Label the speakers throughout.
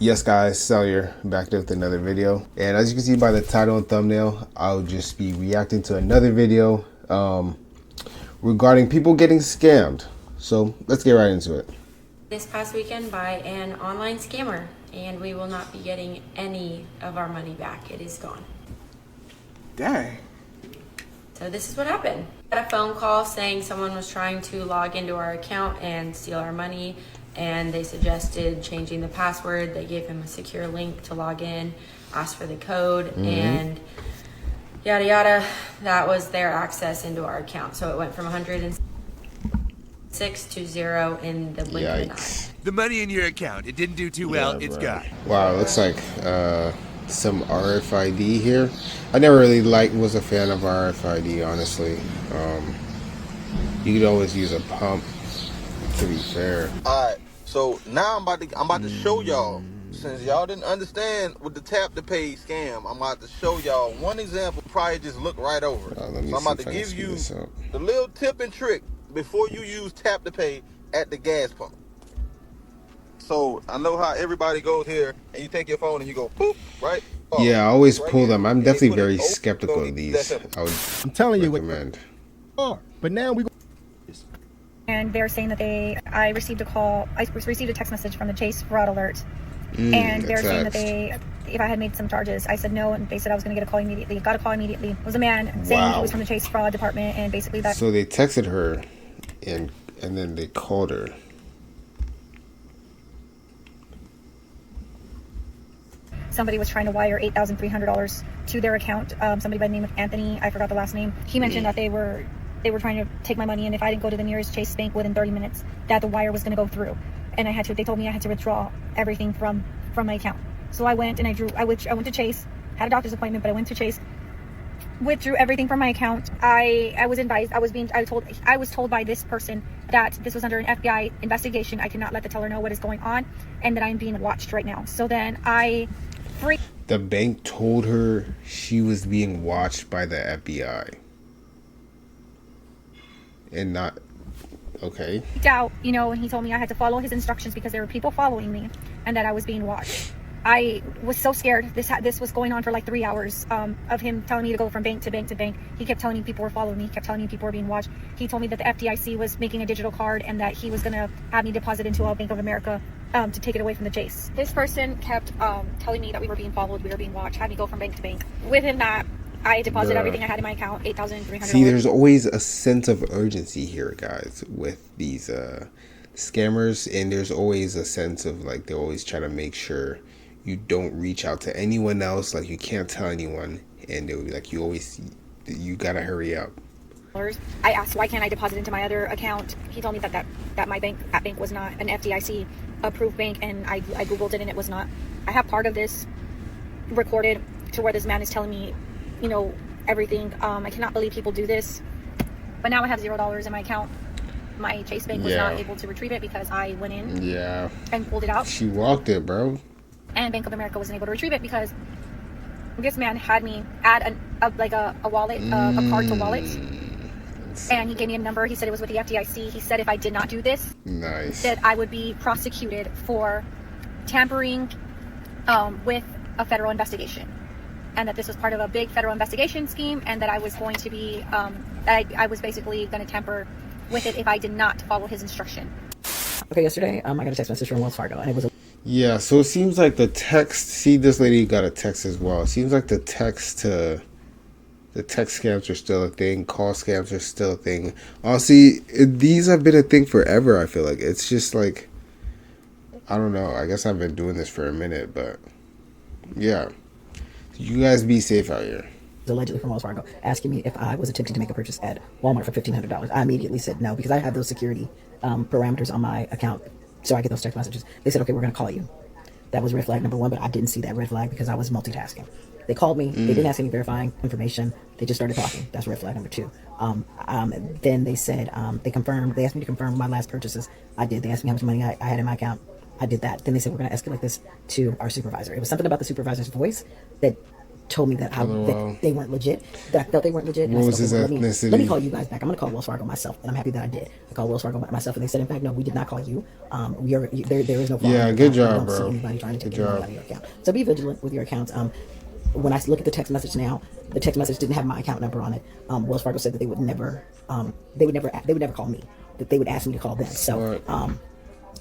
Speaker 1: Yes guys, Sal here, back with another video. And as you can see by the title and thumbnail, I'll just be reacting to another video regarding people getting scammed. So let's get right into it.
Speaker 2: This past weekend by an online scammer, and we will not be getting any of our money back. It is gone.
Speaker 3: Dang.
Speaker 2: So this is what happened. I got a phone call saying someone was trying to log into our account and steal our money, and they suggested changing the password. They gave him a secure link to log in, asked for the code, and yada yada. That was their access into our account. So it went from 106 to 0 in the blink of an eye.
Speaker 4: The money in your account, it didn't do too well, it's gone.
Speaker 1: Wow, it looks like some RFID here. I never really was a fan of RFID, honestly. You could always use a pump, to be fair.
Speaker 3: Alright, so now I'm about to show y'all. Since y'all didn't understand with the tap to pay scam, I'm about to show y'all one example. Probably just look right over. So I'm about to give you the little tip and trick before you use tap to pay at the gas pump. So I know how everybody goes here, and you take your phone and you go boop, right? Oh,
Speaker 1: Yeah, I always
Speaker 3: right
Speaker 1: pull
Speaker 3: here.
Speaker 1: them. I'm
Speaker 3: And
Speaker 1: definitely
Speaker 3: put it
Speaker 1: very
Speaker 3: over.
Speaker 1: skeptical of these. I would
Speaker 5: I'm telling you
Speaker 1: recommend.
Speaker 5: but now we
Speaker 6: and they're saying that I received a call, I received a text message from the Chase fraud alert, and they're saying that if I had made some charges. I said no, and they said I was going to get a call immediately. Got a call immediately. It was a man saying he was from the Chase fraud department, and basically that.
Speaker 1: So they texted her, and then they called her.
Speaker 6: Somebody was trying to wire $8,300 to their account. Somebody by the name of Anthony, I forgot the last name. He mentioned that they were trying to take my money, and if I didn't go to the nearest Chase bank within 30 minutes, that the wire was going to go through. And they told me I had to withdraw everything from my account. So I went and I went to Chase, had a doctor's appointment, but I went to Chase, withdrew everything from my account. I was advised, I was told by this person that this was under an FBI investigation. I cannot let the teller know what is going on, and that I'm being watched right now. So then the
Speaker 1: bank told her she was being watched by the FBI. And not okay.
Speaker 6: Doubt, and he told me I had to follow his instructions because there were people following me, and that I was being watched. I was so scared. This was going on for like 3 hours of him telling me to go from bank to bank to bank. He kept telling me people were following me. He kept telling me people were being watched. He told me that the FDIC was making a digital card, and that he was going to have me deposit into a Bank of America to take it away from the Chase. This person kept telling me that we were being followed, we were being watched, had me go from bank to bank. With him that I deposited everything I had in my account, $8,300.
Speaker 1: See, there's always a sense of urgency here, guys, with these scammers, and there's always a sense of like they're always trying to make sure you don't reach out to anyone else, like you can't tell anyone, and they'll be like, you gotta hurry up.
Speaker 6: I asked why can't I deposit into my other account. He told me that my bank was not an FDIC approved bank, and I googled it and it was not. I have part of this recorded to where this man is telling me everything. I cannot believe people do this, but now I have $0 in my account. My Chase bank was not able to retrieve it because I went in and pulled it out.
Speaker 1: She walked it, bro.
Speaker 6: And Bank of America wasn't able to retrieve it because this man had me add a wallet, a card to wallet, and he gave me a number. He said it was with the FDIC. He said if I did not do this, that I would be prosecuted for tampering with a federal investigation, and that this was part of a big federal investigation scheme, and that I was going to be I was basically going to tamper with it if I did not follow his instruction.
Speaker 7: Okay, yesterday I got a text message from Wells Fargo, and it was
Speaker 1: so it seems like the text, see, this lady got a text as well. It seems like the text scams are still a thing. Call scams are still a thing. See, these have been a thing forever, I feel like. It's just like, I don't know. I guess I've been doing this for a minute, but yeah. You guys be safe out here.
Speaker 7: Allegedly from Wells Fargo, asking me if I was attempting to make a purchase at Walmart for $1,500. I immediately said no, because I have those security parameters on my account, so I get those text messages. They said, okay, we're going to call you. That was red flag number one, but I didn't see that red flag because I was multitasking. They called me. They didn't ask any verifying information. They just started talking. That's red flag number two. Then they said, they asked me to confirm my last purchases. I did. They asked me how much money I had in my account. I did that. Then they said, we're going to escalate this to our supervisor. It was something about the supervisor's voice that told me that that they weren't legit, that I felt they weren't legit. And
Speaker 1: What
Speaker 7: I
Speaker 1: was
Speaker 7: said,
Speaker 1: his
Speaker 7: okay,
Speaker 1: ethnicity?
Speaker 7: let me call you guys back. I'm going to call Wells Fargo myself, and I'm happy that I did. I called Wells Fargo myself, and they said, in fact, no, we did not call you. There is no fraud.
Speaker 1: Yeah, good job,
Speaker 7: I don't
Speaker 1: bro.
Speaker 7: see anybody trying to take
Speaker 1: Good
Speaker 7: money
Speaker 1: job.
Speaker 7: out of your account. So be vigilant with your accounts. When I look at the text message now, the text message didn't have my account number on it. Wells Fargo said that they would never call me. That they would ask me to call them. So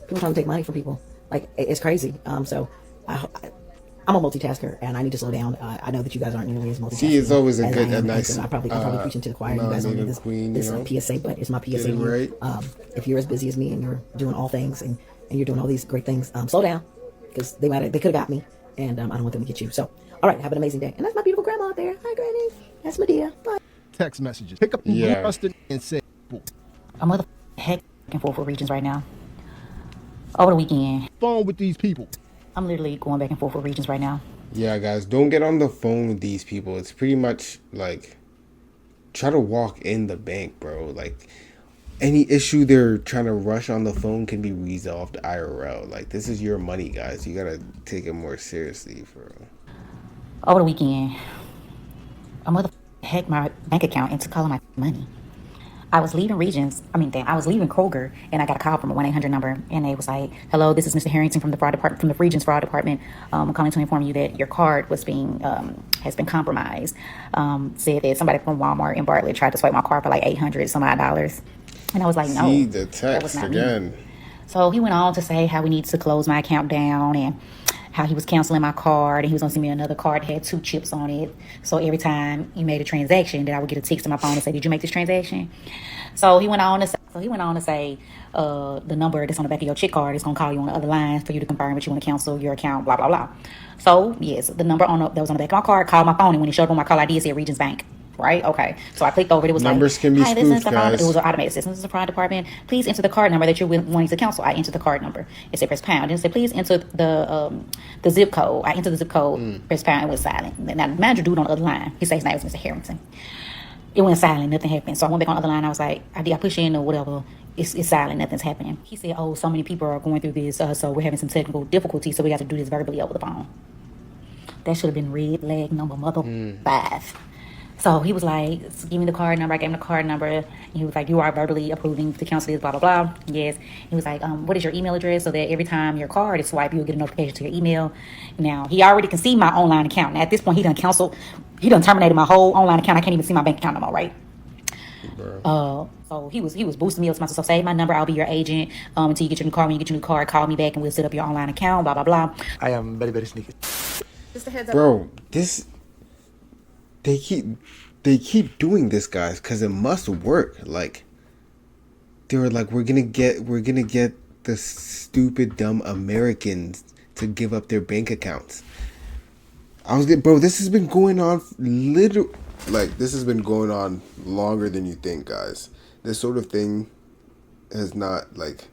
Speaker 7: people trying to take money from people, like it's crazy. So I'm a multitasker, and I need to slow down. I know that you guys aren't nearly as multitasking.
Speaker 1: See, it's always
Speaker 7: as I am,
Speaker 1: a nice.
Speaker 7: I'm probably preaching to the choir. You guys don't need this,
Speaker 1: queen,
Speaker 7: this
Speaker 1: you know?
Speaker 7: PSA, but it's my PSA to you.
Speaker 1: Right.
Speaker 7: If you're as busy as me and you're doing all things and you're doing all these great things, slow down, because they could have got me, and I don't want them to get you. So, all right, have an amazing day. And that's my beautiful grandma out there. Hi, Granny. That's Medea. Bye.
Speaker 5: Text messages. Pick up the busted and say,
Speaker 8: I'm with the heck and forth with Regions right now. Over the weekend,
Speaker 5: phone with these people.
Speaker 8: I'm literally going back and forth with Regions right now.
Speaker 1: Yeah, guys, don't get on the phone with these people. It's pretty much like try to walk in the bank, bro. Like any issue they're trying to rush on the phone can be resolved IRL. Like this is your money, guys. You gotta take it more seriously, for real.
Speaker 8: Over the weekend, a mother hacked my bank account into calling my money. I was leaving I was leaving Kroger, and I got a call from a 1-800 number, and they was like, "Hello, this is Mr. Harrington from the fraud department, from the Regions Fraud Department. I'm calling to inform you that your card was has been compromised. Said that somebody from Walmart in Bartlett tried to swipe my card for like $800 some odd dollars." And I was like, "No,
Speaker 1: See the
Speaker 8: that was
Speaker 1: text
Speaker 8: not
Speaker 1: again.
Speaker 8: me." So he went on to say how we need to close my account down, and how he was canceling my card, and he was gonna send me another card that had 2 chips on it. So every time you made a transaction, that I would get a text on my phone and say, "Did you make this transaction?" So he went on to say, the number that's on the back of your chip card is gonna call you on the other line for you to confirm that you want to cancel your account, blah blah blah. So yes, the number that was on the back of my card called my phone, and when it showed up on my call ID, it said Regions Bank. Right? Okay. So I clicked over it. It was
Speaker 1: Numbers
Speaker 8: like,
Speaker 1: can be
Speaker 8: "Hi, this is
Speaker 1: spoofed,
Speaker 8: the fraud."
Speaker 1: guys.
Speaker 8: It was an automated system. This is the fraud department. Please enter the card number that you're wanting to cancel. I entered the card number. It said press pound. And it said, please enter the zip code. I entered the zip code, press pound, and it was silent. Now the manager dude on the other line, he said his name was Mr. Harrington. It went silent, nothing happened. So I went back on the other line. I was like, I push in or whatever. It's silent, nothing's happening. He said, "Oh, so many people are going through this, so we're having some technical difficulties, so we have to do this verbally over the phone." That should have been red flag number 5. So he was like, "Give me the card number." I gave him the card number. And he was like, "You are verbally approving to cancel this, blah, blah, blah." Yes. He was like, "What is your email address?" So that every time your card is swiped, you'll get a notification to your email. Now, he already can see my online account. Now, at this point, he done terminated my whole online account. I can't even see my bank account no more, right? So he was boosting me up to myself. So save my number. I'll be your agent until you get your new card. When you get your new card, call me back and we'll set up your online account, blah, blah, blah.
Speaker 9: I am very, very sneaky.
Speaker 2: Just a heads up.
Speaker 1: Bro, they keep doing this, guys, because it must work. Like they were like, we're gonna get the stupid dumb Americans to give up their bank accounts. This has been going on this has been going on longer than you think, guys. This sort of thing has not, like,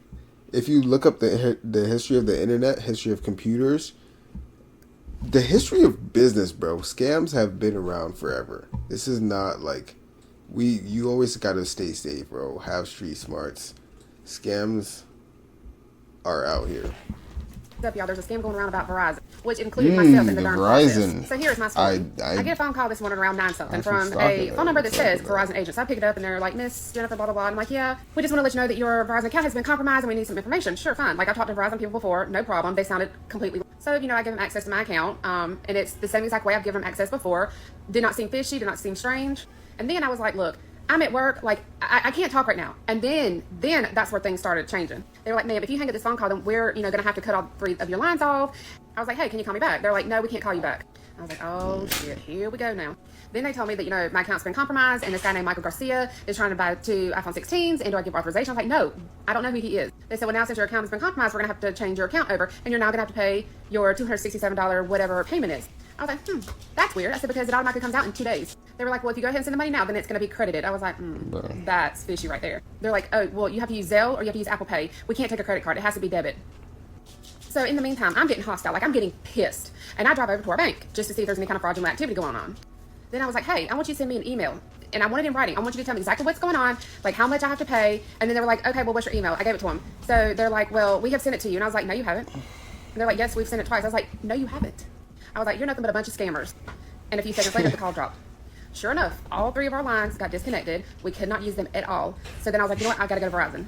Speaker 1: if you look up the history of the internet, history of computers, the history of business, bro, scams have been around forever. This is not like you always gotta stay safe, bro. Have street smarts. Scams are out here.
Speaker 10: Up, y'all, there's a scam going around about Verizon, which included myself in the darn
Speaker 1: Verizon.
Speaker 10: process. So here's my story. I get a phone call this morning around 9-something from a phone number that says Verizon agent. So I pick it up and they're like, "Miss Jennifer, blah, blah, blah." And I'm like, "Yeah, we just want to let you know that your Verizon account has been compromised and we need some information." Sure, fine. Like, I've talked to Verizon people before, no problem. They sounded completely... So, I give them access to my account, and it's the same exact way I've given them access before. Did not seem fishy, did not seem strange. And then I was like, "Look, I'm at work, like, I can't talk right now." And then that's where things started changing. They were like, "Ma'am, if you hang up this phone call, then we're, gonna have to cut all 3 of your lines off." I was like, "Hey, can you call me back?" They're like, "No, we can't call you back." I was like, "Oh shit, here we go now." Then they told me that, my account's been compromised and this guy named Michael Garcia is trying to buy 2 iPhone 16s, and do I give authorization? I was like, "No, I don't know who he is." They said, "Well, now since your account has been compromised, we're gonna have to change your account over, and you're now gonna have to pay your $267 whatever payment is." I was like, that's weird. I said, because it automatically comes out in 2 days. They were like, "Well, if you go ahead and send the money now, then it's going to be credited." I was like, that's fishy right there. They're like, "Oh, well, you have to use Zelle or you have to use Apple Pay. We can't take a credit card. It has to be debit." So in the meantime, I'm getting hostile. Like, I'm getting pissed. And I drive over to our bank just to see if there's any kind of fraudulent activity going on. Then I was like, "Hey, I want you to send me an email. And I want it in writing. I want you to tell me exactly what's going on, like how much I have to pay." And then they were like, "Okay, well, what's your email?" I gave it to them. So they're like, "Well, we have sent it to you." And I was like, "No, you haven't." And they're like, "Yes, we've sent it twice." I was like, "No, you haven't." I was like, "You're nothing but a bunch of scammers." And a few seconds later, the call dropped. Sure enough, all 3 of our lines got disconnected. We could not use them at all. So then I was like, you know what? I gotta go to Verizon.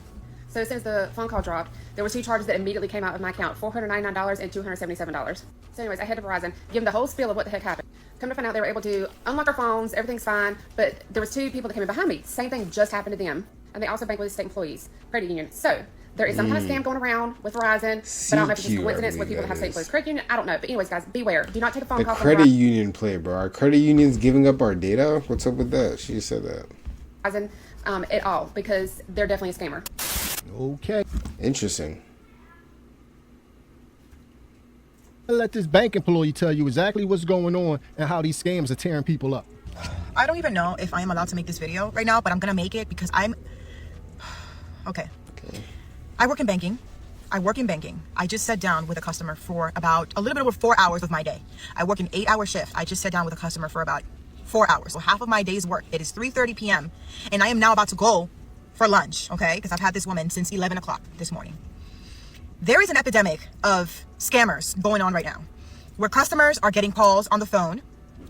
Speaker 10: So as soon as the phone call dropped, there were 2 charges that immediately came out of my account, $499 and $277. So anyways, I head to Verizon, give them the whole spiel of what the heck happened. Come to find out they were able to unlock our phones, everything's fine, but there was 2 people that came in behind me. Same thing just happened to them. And they also bank with state employees, credit union. So there is some kind of scam going around with Verizon, but I don't know if it's just a coincidence with people that have state employees. Credit union, I don't know. But anyways, guys, beware. Do not take a phone call from
Speaker 1: credit union play, bro. Our credit union's giving up our data? What's up with that? She just said that.
Speaker 10: Verizon at all, because they're definitely a scammer.
Speaker 5: Okay.
Speaker 1: Interesting.
Speaker 5: I'll let this bank employee tell you exactly what's going on and how these scams are tearing people up.
Speaker 9: I don't even know if I am allowed to make this video right now, but I'm gonna make it because I'm okay. I work in banking. I just sat down with a customer for about a little bit over 4 hours of my day. I work an 8-hour shift. I just sat down with a customer for about 4 hours. So half of my day's work. It is 3:30 p.m. and I am now about to go for lunch, okay? Because I've had this woman since 11 o'clock this morning. There is an epidemic of scammers going on right now where customers are getting calls on the phone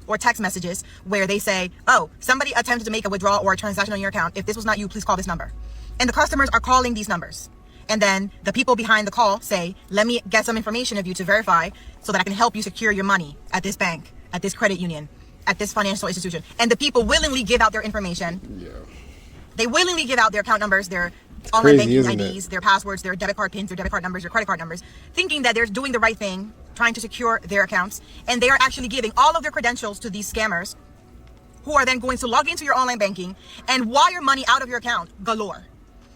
Speaker 9: or text messages where they say, oh, somebody attempted to make a withdrawal or a transaction on your account. If this was not you, please call this number. And the customers are calling these numbers. And then the people behind the call say, let me get some information of you to verify so that I can help you secure your money at this bank, at this credit union, at this financial institution. And the people willingly give out their information.
Speaker 1: Yeah.
Speaker 9: They willingly give out their account numbers, their online banking IDs, their passwords, their debit card pins, their debit card numbers, their credit card numbers, thinking that they're doing the right thing, trying to secure their accounts. And they are actually giving all of their credentials to these scammers who are then going to log into your online banking and wire money out of your account galore.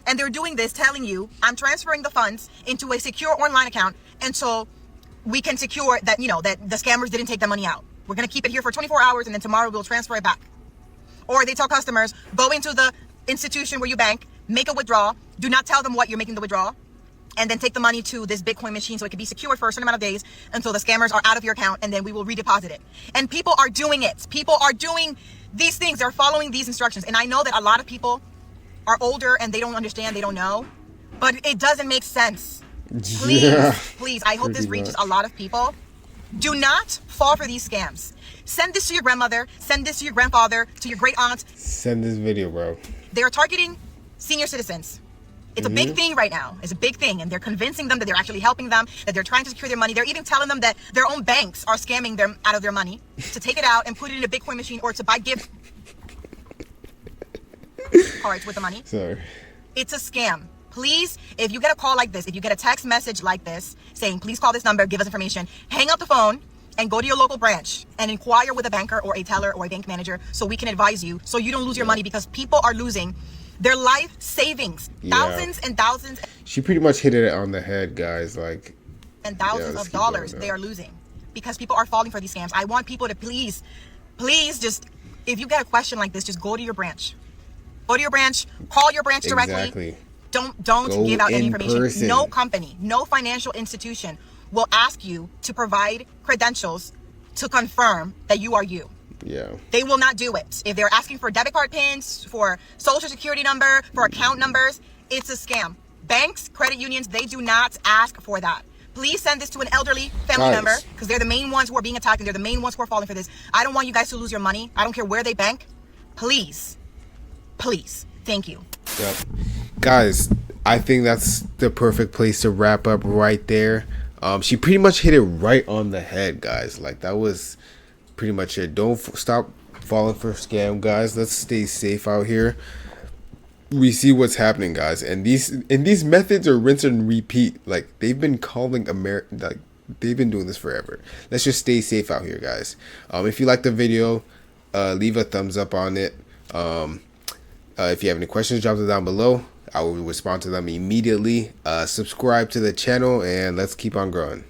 Speaker 9: And they're doing this telling you, I'm transferring the funds into a secure online account. And so we can secure that, you know, that the scammers didn't take the money out. We're going to keep it here for 24 hours and then tomorrow we'll transfer it back. Or they tell customers, go into the institution where you bank, make a withdrawal, do not tell them what you're making the withdrawal, and then take the money to this Bitcoin machine so it can be secured for a certain amount of days until the scammers are out of your account, and then we will redeposit it. And people are doing it. People are doing these things. They're following these instructions. And I know that a lot of people are older and they don't understand, they don't know, but it doesn't make sense. Please, I hope this reaches a lot of people. Do not fall for these scams. Send this to your grandmother, send this to your grandfather, to your great aunt.
Speaker 1: Send this video, bro.
Speaker 9: They're targeting senior citizens. It's a big thing right now. It's a big thing. And they're convincing them that they're actually helping them, that they're trying to secure their money. They're even telling them that their own banks are scamming them out of their money to take it out and put it in a Bitcoin machine or to buy gift cards with the money.
Speaker 1: Sorry.
Speaker 9: It's a scam. Please, if you get a call like this, if you get a text message like this saying, please call this number, give us information, hang up the phone and go to your local branch and inquire with a banker or a teller or a bank manager so we can advise you so you don't lose your money, because people are losing their life savings, thousands and thousands.
Speaker 1: She pretty much hit it on the head, guys. Like,
Speaker 9: and thousands of dollars they are losing because people are falling for these scams. I want people to please just, if you get a question like this, just go to your branch. Go to your branch, call your branch directly.
Speaker 1: Exactly.
Speaker 9: Don't give out any information.
Speaker 1: Person.
Speaker 9: No company, no financial institution will ask you to provide credentials to confirm that you are you.
Speaker 1: Yeah.
Speaker 9: They will not do it. If they're asking for debit card pins, for social security number, for account numbers, it's a scam. Banks, credit unions, they do not ask for that. Please send this to an elderly family member, because they're the main ones who are being attacked and they're the main ones who are falling for this. I don't want you guys to lose your money. I don't care where they bank. Please. Thank you.
Speaker 1: Yep. Guys, I think that's the perfect place to wrap up right there. She pretty much hit it right on the head, guys. Like, that was pretty much it. Don't stop falling for scam, guys. Let's stay safe out here. We see what's happening, guys, and these methods are rinse and repeat. Like, they've been calling like they've been doing this forever. Let's just stay safe out here, guys. If you like the video, leave a thumbs up on it. If you have any questions, drop them down below. I will respond to them immediately. Subscribe to the channel, and let's keep on growing.